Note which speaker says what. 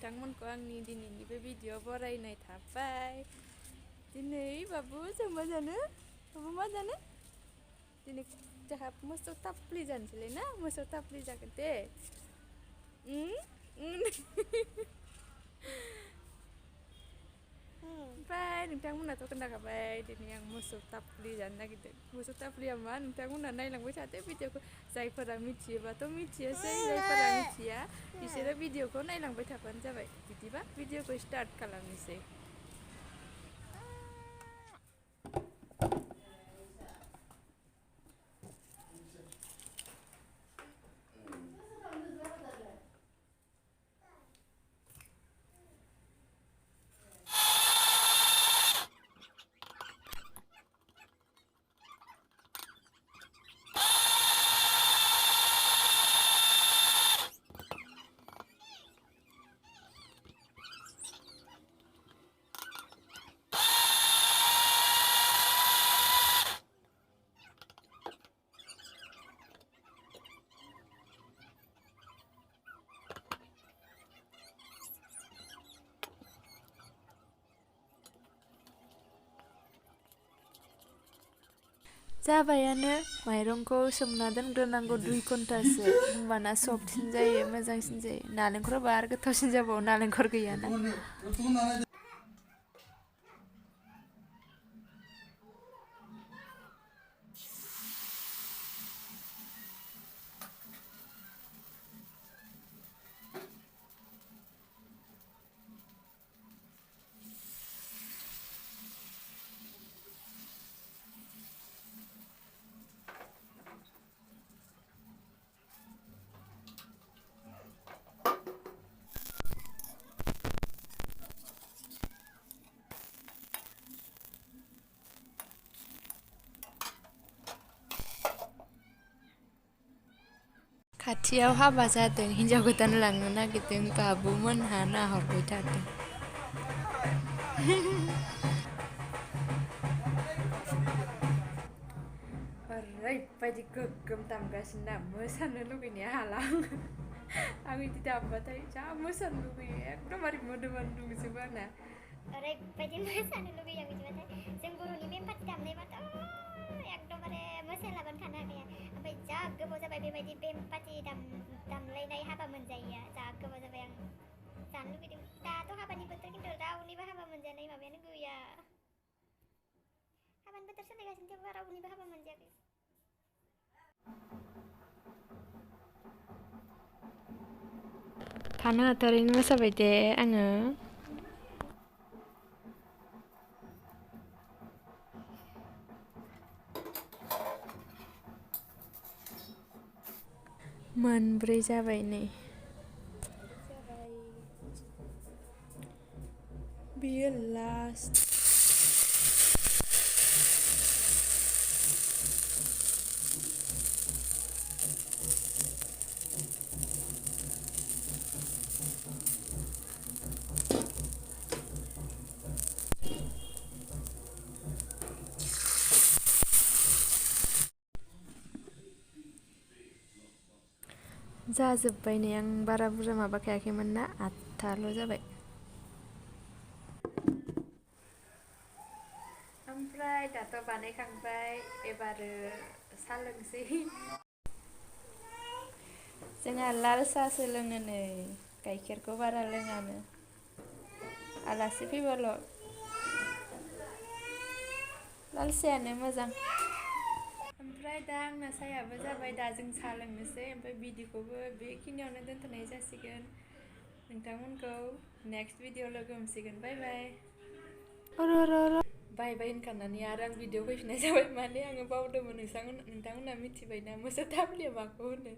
Speaker 1: नोंथांमोनखौ आंनि दिनैनि बे भिडिअ बरायनाय थाबाय। दिनै बाबु जों मा जानो? बाबु मा जानो? दिनै जोंहा मोसौ थाफ्लि जानोसैलै ना? मोसौ थाफ्लि जागोन दे। ओमफ्राय नोंथांमोनाथ' खोनाखाबाय दिनै आं मोसौ थाफ्लि जानो नागिरदों। मोसौ थाफ्लिया मा नोंथांमोना नायलांबाय थादो भिडिअखौ। जायफोरा मिथियोबाथ' मिथियोसै, जायफोरा मिथिया बिसोरो भिडिअखौ नायलांबाय थाबानो जाबाय। बिदिबा भिडिअखौ स्टार्ट खालामनोसै। जाबायानो माइरंखौ सोमना दोनग्रोनांगौ 2 घन्टासो होमबाना सफ्टसिन जायो, मोजांसिन जायो। नालेंखर होबा आरो गोथावसिन जाबावो, नालेंखर गैयाना। खाथियाव हाबा जादों, हिन्जाव गोदान लांनो नागिरदों, बाबुमोनहा नाहरबाय थादों। ओरैबायदि गोग्गोम दामगासिनो ना, मोसानो लुगैनाया हाला आं बिदि दामबाथाय जा मोसानो लुगैयो, एकदमबारे मोदोमानो दुंजोबो आंना। ओरैबायदि मोसानो लुगैयो आं बिदिबाथाय। जों बर'नि बेमपाथि दामनायबाथ' एकदमबारे मोसालाबानो थानो हाखाया। ओमफ्राय जा गोबाव जाबाय बेबायदि बेमपाथि दामलायनाय हाबा मोनजायैया, जा गोबाव जाबाय। आं जानो लुगैदों। दाथ' हाबानि बोथोर, खिन्थु रावनिबो हाबा मोनजानाय माबायानो गैया। हाबानि बोथोर सोलिगासिनो थेवबो रावनिबो हाबा मोनजायाखै। थानो हाथारैनो मोसाबाय दे आङो। मोनब्रै जाबाय नै। बियो लास्ट। जाजोब्बाय नै, आं बारा बुरजा माबाखायाखैमोन ना, 8थाल' जाबाय। ओमफ्राय दाथ' बानायखांबाय, एबारो सा लोंसै। जोंहा लाल साहासो लोङो नै, गाइखेरखौ बारा लोङानो। आलासि फैबाल' लाल साहायानो मोजां। ओमफ्राय दा आंना साहायाबो जाबाय, दा जों साहा लोंनोसै। ओमफ्राय भिडिअखौबो बेखिनियावनो दोनथ'नाय जासिगोन। नोंथांमोनखौ नेक्स्ट भिडिअ लोगो हमसिगोन। बाय बाय। बाय बाय होनखांनानै आरो आं भिडिअ फैफिननाय जाबाय, माने आङो बावदोंमोन। नोंथांमोनहा मिथिबायना मोसौ थाफ्लिया माखौ होनो।